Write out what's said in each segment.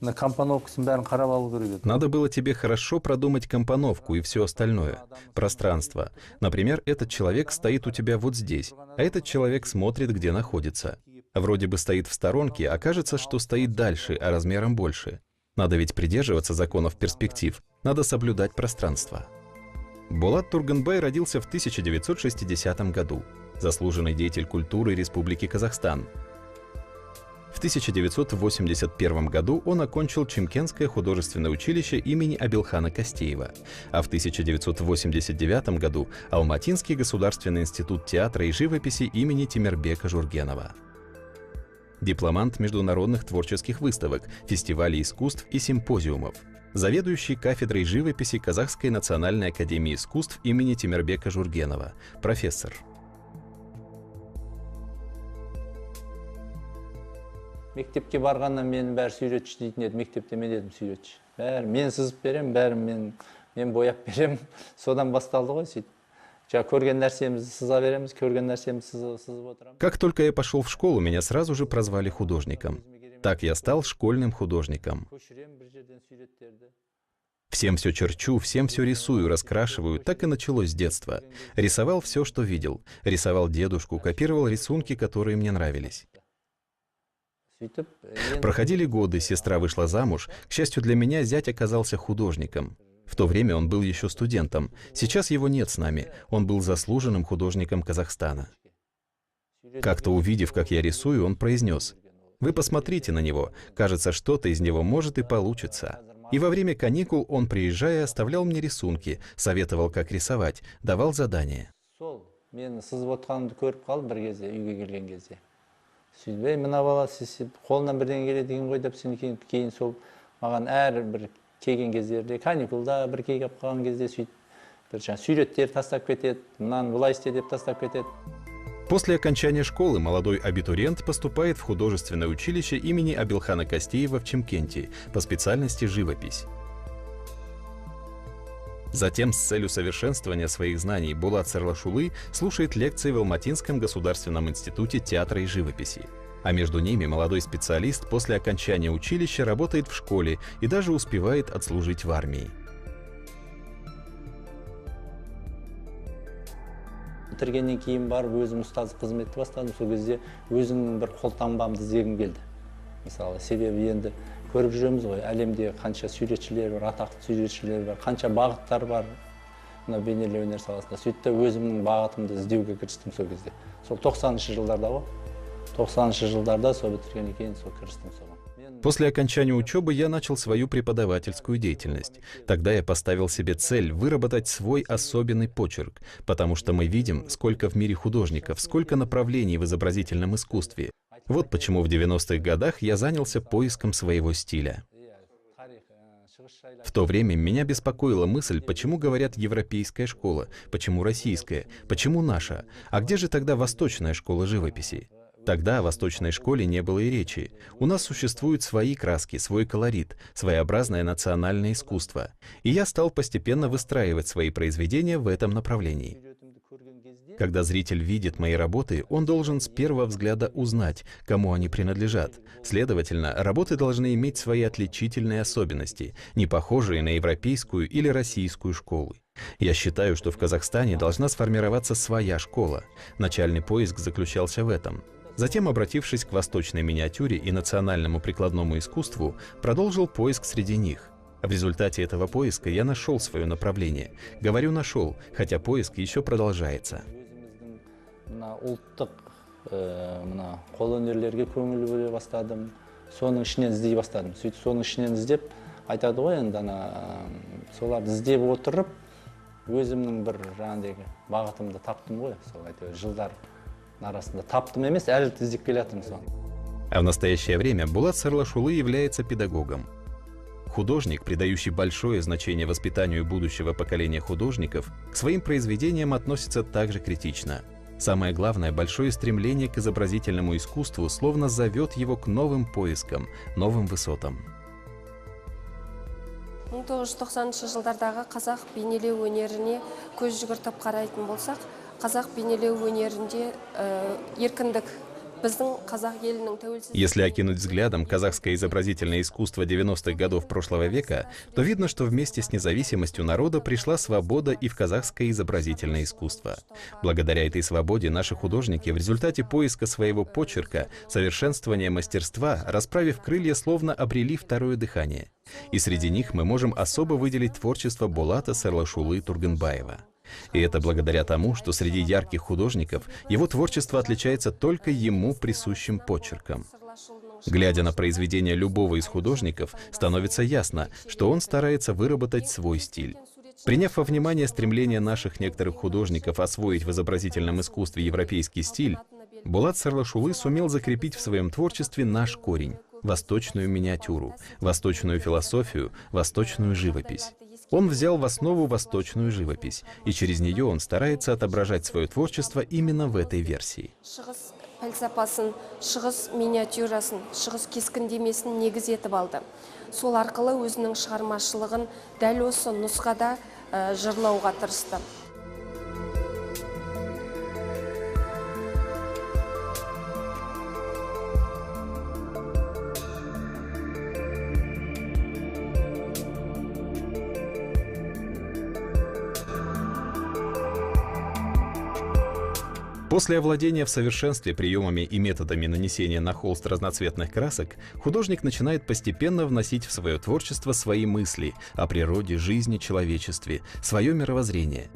На компоновкасын бәрін қарап алу керек еді. Надо было тебе хорошо продумать компоновку и все остальное. Пространство. Например, этот человек стоит у тебя вот здесь, а этот человек смотрит, где находится. Вроде бы стоит в сторонке, а кажется, что стоит дальше, а размером больше. Надо ведь придерживаться законов перспектив. Надо соблюдать пространство. Болат Тургенбай родился в 1960 году. Заслуженный деятель культуры Республики Казахстан. В 1981 году он окончил Чимкентское художественное училище имени Абилхана Кастеева, а в 1989 году Алматинский государственный институт театра и живописи имени Темирбека Жургенова. Дипломант международных творческих выставок, фестивалей искусств и симпозиумов. Заведующий кафедрой живописи Казахской национальной академии искусств имени Темирбека Жургенова, профессор. Мектепке барғаннан мен бәрі сүйретші дейтін еді. Мектепте мен едім сүйретші. Бәрі мен сызып берем, бәрін мен бояп берем. Содан басталды ғой сөйтіп. Көрген нәрсемізді сыза береміз, көрген нәрсемізді сызып отырамыз. Как только я пошел в школу, меня сразу же прозвали художником. Так я стал школьным художником. Всем все черчу, всем все рисую, раскрашиваю. Так и началось с детства. Рисовал все, что видел. Рисовал дедушку, копировал рисунки, которые мне нравились. Проходили годы, сестра вышла замуж. К счастью для меня, зять оказался художником. В то время он был еще студентом. Сейчас его нет с нами. Он был заслуженным художником Казахстана. Как-то увидев, как я рисую, он произнес: «Вы посмотрите на него. Кажется, что-то из него может и получится». И во время каникул он, приезжая, оставлял мне рисунки, советовал, как рисовать, давал задания. Сөйтпей, мына бала сіз қолынан бірден келеді деген ғой деп сен кейін сол маған әр бір келген кездерде каникулда бір келіп қалған кезде сөйтіп бір суреттер тастап кетеді, мынаны былай істе деп тастап кетеді. После окончания школы молодой абитуриент поступает в художественное училище имени Абилхана Кастеева в Чимкенте по специальности живопись. Затем с целью совершенствования своих знаний Болат Сарлашулы слушает лекции в Алматинском государственном институте театра и живописи. А между ними молодой специалист после окончания училища работает в школе и даже успевает отслужить в армии. Бітіргеннен кейін барып өзім ұстаздық қызметті бастадым. Сол кезде өзімнің бір қолтаңбамды іздегім келді. Мысалы, себебі енді көріп жүреміз ғой, әлемде қанша суретшілер бар, атақты суретшілер бар, қанша бағыттар бар мына бейнелеу өнер саласында. Сөйтіп өзімнің бағытымды іздеуге кірістім сол кезде. Сол 90-шы жылдарда ғой. 90-шы жылдарда сол бітіргеннен кейін сол кірістім соған. После окончания учебы я начал свою преподавательскую деятельность. Тогда я поставил себе цель выработать свой особенный почерк, потому что мы видим, сколько в мире художников, сколько направлений в изобразительном искусстве. Вот почему в 90-х годах я занялся поиском своего стиля. В то время меня беспокоила мысль, почему говорят европейская школа, почему российская, почему наша, а где же тогда восточная школа живописи? Тогда о восточной школе не было и речи. У нас существуют свои краски, свой колорит, своеобразное национальное искусство. И я стал постепенно выстраивать свои произведения в этом направлении. Когда зритель видит мои работы, он должен с первого взгляда узнать, кому они принадлежат. Следовательно, работы должны иметь свои отличительные особенности, не похожие на европейскую или российскую школы. Я считаю, что в Казахстане должна сформироваться своя школа. Начальный поиск заключался в этом. Затем, обратившись к восточной миниатюре и национальному прикладному искусству, продолжил поиск среди них. В результате этого поиска я нашел свое направление. Говорю «нашел», хотя поиск еще продолжается. Соның ішінен іздей бастадым. Сөйтіп, соның ішінен іздеп, айтады ғой енді, соларды іздеп отырып, өзімнің бір жаңағыдай бағытымды таптым ғой, сол әйтеуір жылдар арасында таптым емес, әлі іздеп келе жатырмын соны. А в настоящее время Болат Сарлашулы является педагогом. Художник, придающий большое значение воспитанию будущего поколения художников, к своим произведениям относится также критично. Самое главное, большое стремление к изобразительному искусству словно зовет его к новым поискам, новым высотам. 1990 жылдардағы қазақ бейнелеу өнеріне көз жүгіртіп қарайтын болсақ, қазақ бейнелеу өнерінде еркіндік біздің қазақ елінің тәуелсіздік. Если окинуть взглядом казахское изобразительное искусство 90-х годов прошлого века, то видно, что вместе с независимостью народа пришла свобода и в казахское изобразительное искусство. Благодаря этой свободе наши художники в результате поиска своего почерка, совершенствования мастерства, расправив крылья, словно обрели второе дыхание. И среди них мы можем особо выделить творчество Болата Сарлашулы Тургенбаева. И это благодаря тому, что среди ярких художников его творчество отличается только ему присущим почерком. Глядя на произведения любого из художников, становится ясно, что он старается выработать свой стиль. Приняв во внимание стремление наших некоторых художников освоить в изобразительном искусстве европейский стиль, Болат Сарлашулы сумел закрепить в своем творчестве наш корень — восточную миниатюру, восточную философию, восточную живопись. Он взял в основу восточную живопись, и через нее он старается отображать свое творчество именно в этой версии. Шығыс пәлсапасын, шығыс миниатюрасын, шығыс кескіндемесін негіз етіп алды. Сол арқылы өзінің шығармашылығын дәл осы нұсқада жырлауға тырысты. После овладения в совершенстве приемами и методами нанесения на холст разноцветных красок, художник начинает постепенно вносить в свое творчество свои мысли о природе, жизни, человечестве, свое мировоззрение.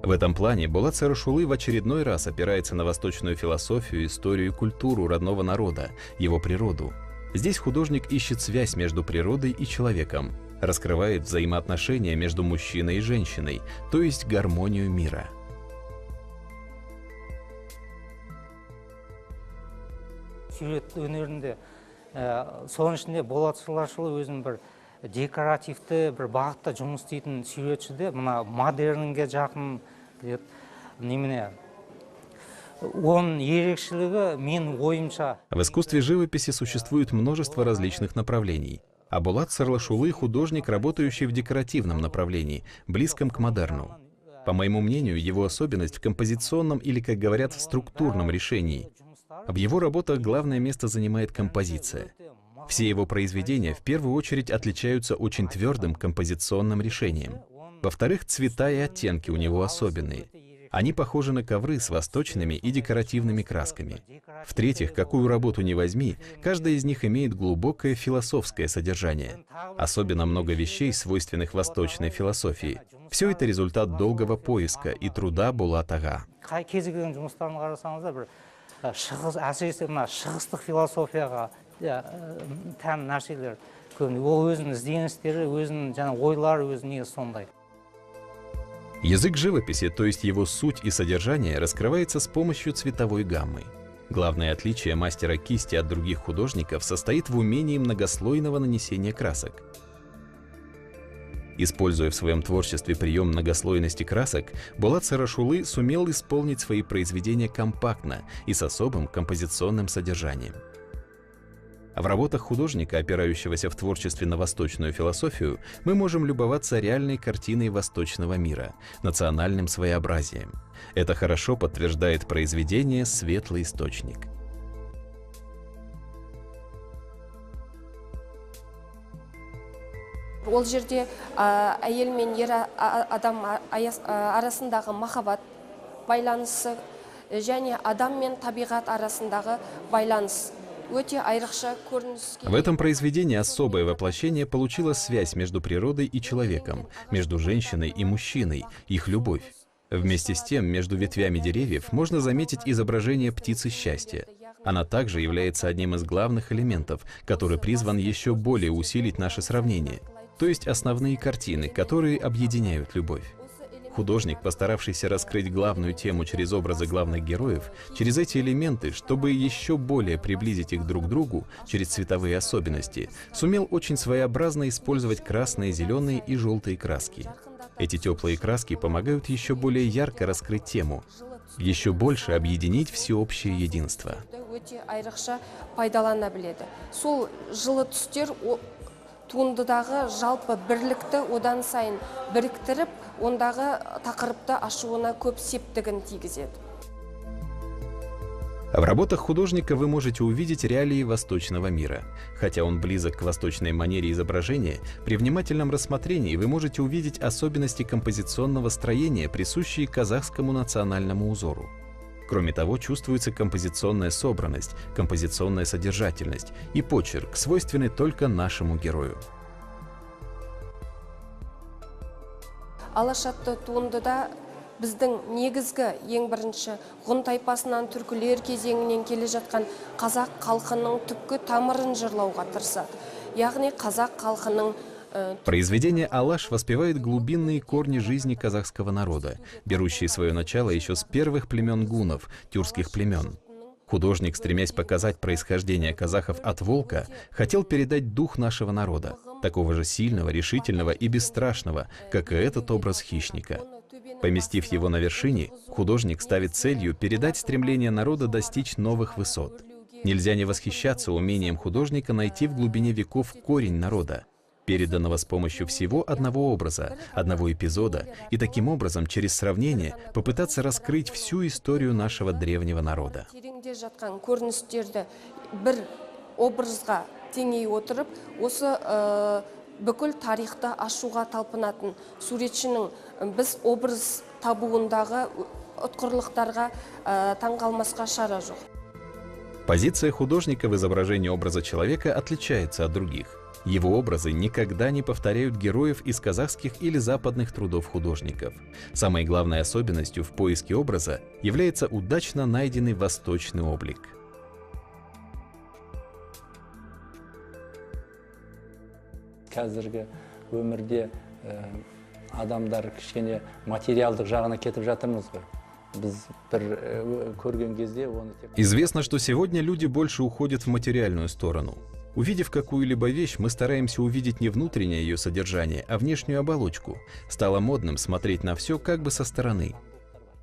В этом плане Болат Сарлашулы в очередной раз опирается на восточную философию, историю и культуру родного народа, его природу. Здесь художник ищет связь между природой и человеком, раскрывает взаимоотношения между мужчиной и женщиной, то есть гармонию мира. Сюжет өнерінде соның ішінде Болат Сарлашулы өзінің бір декоративті, бір бағытта жұмыс істейтін сюжетші де, мына модернге жақын немене. Он ерекшелігі мен ойымша. В искусстве живописи существует множество различных направлений. А Болат Сарлашулы — художник, работающий в декоративном направлении, близком к модерну. По моему мнению, его особенность в композиционном или, как говорят, в структурном решении. В его работах главное место занимает композиция. Все его произведения в первую очередь отличаются очень твердым композиционным решением. Во-вторых, цвета и оттенки у него особенные. Они похожи на ковры с восточными и декоративными красками. В-третьих, какую работу ни возьми, каждая из них имеет глубокое философское содержание. Особенно много вещей, свойственных восточной философии. Все это результат долгого поиска и труда Болат ага. Әсіресе мына шығыстық философияға тән нәрселер көбіне. Ол өзінің ізденістері, өзінің жаңа ойлары, өзінің сондай. Язык живописи, то есть его суть и содержание, раскрывается с помощью цветовой гаммы. Главное отличие мастера кисти от других художников состоит в умении многослойного нанесения красок. Используя в своем творчестве прием многослойности красок, Болат Сарлашулы сумел исполнить свои произведения компактно и с особым композиционным содержанием. В работах художника, опирающегося в творчестве на восточную философию, мы можем любоваться реальной картиной восточного мира, национальным своеобразием. Это хорошо подтверждает произведение «Светлый источник». Ол жерде әйел мен ер адам арасындағы махаббат байланысы және адам мен табиғат арасындағы байланыс өте айрықша көрініске. В этом произведении особое воплощение получила связь между природой и человеком, между женщиной и мужчиной, их любовь. Вместе с тем, между ветвями деревьев можно заметить изображение птицы счастья. Она также является одним из главных элементов, который призван еще более усилить наше сравнение. То есть основные картины, которые объединяют любовь. Художник, постаравшийся раскрыть главную тему через образы главных героев, через эти элементы, чтобы еще более приблизить их друг к другу, через цветовые особенности, сумел очень своеобразно использовать красные, зеленые и желтые краски. Эти теплые краски помогают еще более ярко раскрыть тему, еще больше объединить всеобщее единство. Туындыдағы жалпы бірлікті одан сайын біріктіріп, ондағы тақырыпты ашуына көп септігін тигізеді. В работах художника вы можете увидеть реалии восточного мира. Хотя он близок к восточной манере изображения, при внимательном рассмотрении вы можете увидеть особенности композиционного строения, присущие казахскому национальному узору. Кроме того, чувствуется композиционная собранность, композиционная содержательность и почерк, свойственный только нашему герою. Алаш атты туындыда біздің негізгі ең бірінші ғұн тайпасынан түркілер кезеңінен келе жатқан қазақ халқының түпкі тамырын жырлауға тырысады. Яғни қазақ халқының Произведение «Алаш» воспевает глубинные корни жизни казахского народа, берущие свое начало еще с первых племен гуннов, тюркских племен. Художник, стремясь показать происхождение казахов от волка, хотел передать дух нашего народа, такого же сильного, решительного и бесстрашного, как и этот образ хищника. Поместив его на вершине, художник ставит целью передать стремление народа достичь новых высот. Нельзя не восхищаться умением художника найти в глубине веков корень народа, переданного с помощью всего одного образа, одного эпизода, и таким образом, через сравнение, попытаться раскрыть всю историю нашего древнего народа. Бүкіл тарихта ашуға талпынатын суретшінің біз образ табуындағы ұтқырлықтарға таңғалмасқа шара жоқ. Позиция художника в изображении образа человека отличается от других. Его образы никогда не повторяют героев из казахских или западных трудов художников. Самой главной особенностью в поиске образа является удачно найденный восточный облик. Қазіргі өмірде адамдар кішкене материалдық жағына кетіп жатырмыз ғой. Біз бір көрген кезде оны... Известно, что сегодня люди больше уходят в материальную сторону. Увидев какую-либо вещь, мы стараемся увидеть не внутреннее ее содержание, а внешнюю оболочку. Стало модным смотреть на все как бы со стороны.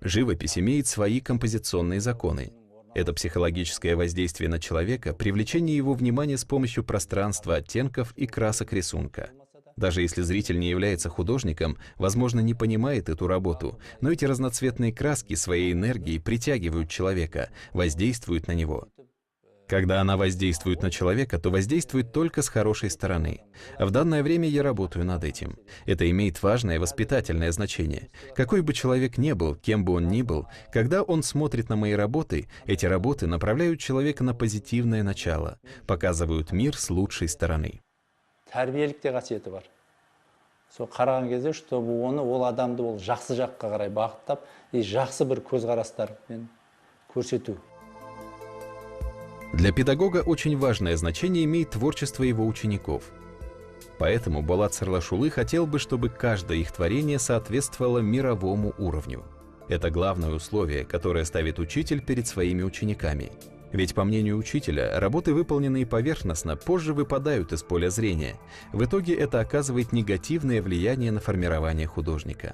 Живопись имеет свои композиционные законы. Это психологическое воздействие на человека, привлечение его внимания с помощью пространства, оттенков и красок рисунка. Даже если зритель не является художником, возможно, не понимает эту работу, но эти разноцветные краски своей энергией притягивают человека, воздействуют на него. Когда она воздействует на человека, то воздействует только с хорошей стороны. В данное время я работаю над этим. Это имеет важное воспитательное значение. Какой бы человек ни был, кем бы он ни был, когда он смотрит на мои работы, эти работы направляют человека на позитивное начало, показывают мир с лучшей стороны. Тәрбиелік те қасиеті бар. Сол қараған кезде, чтобы оны, ол адамды ол жақсы жаққа қарай бағыттап, жақсы бір көзқарастармен көрсету. Для педагога очень важное значение имеет творчество его учеников. Поэтому Болат Сарлашулы хотел бы, чтобы каждое их творение соответствовало мировому уровню. Это главное условие, которое ставит учитель перед своими учениками. Ведь, по мнению учителя, работы, выполненные поверхностно, позже выпадают из поля зрения. В итоге это оказывает негативное влияние на формирование художника.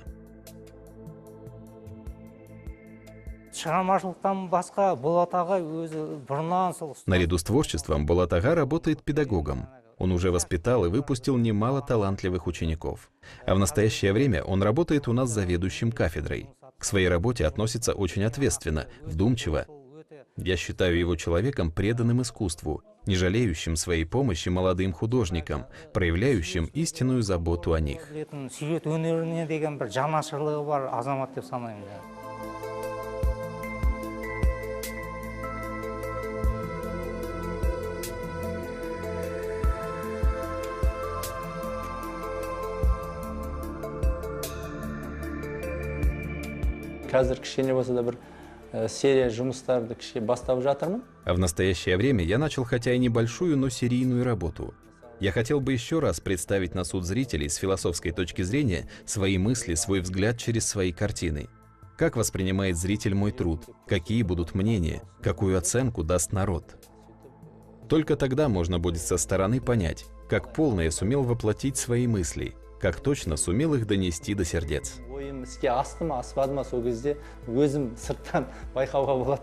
Наряду с творчеством Болат Ага работает педагогом. Он уже воспитал и выпустил немало талантливых учеников. А в настоящее время он работает у нас заведующим кафедрой. К своей работе относится очень ответственно, вдумчиво. Я считаю его человеком, преданным искусству, не жалеющим своей помощи молодым художникам, проявляющим истинную заботу о них. Қазір кішкене болса да бір серия жұмыстарды бастап жатырмын. А в настоящее время я начал хотя и небольшую, но серийную работу. Я хотел бы еще раз представить на суд зрителей с философской точки зрения свои мысли, свой взгляд через свои картины. Как воспринимает зритель мой труд? Какие будут мнения? Какую оценку даст народ? Только тогда можно будет со стороны понять, как полно я сумел воплотить свои мысли, как точно сумел их донести до сердец. Ойым іске асты ма, аспады ма, сол кезде өзім сырттан байқауға болады.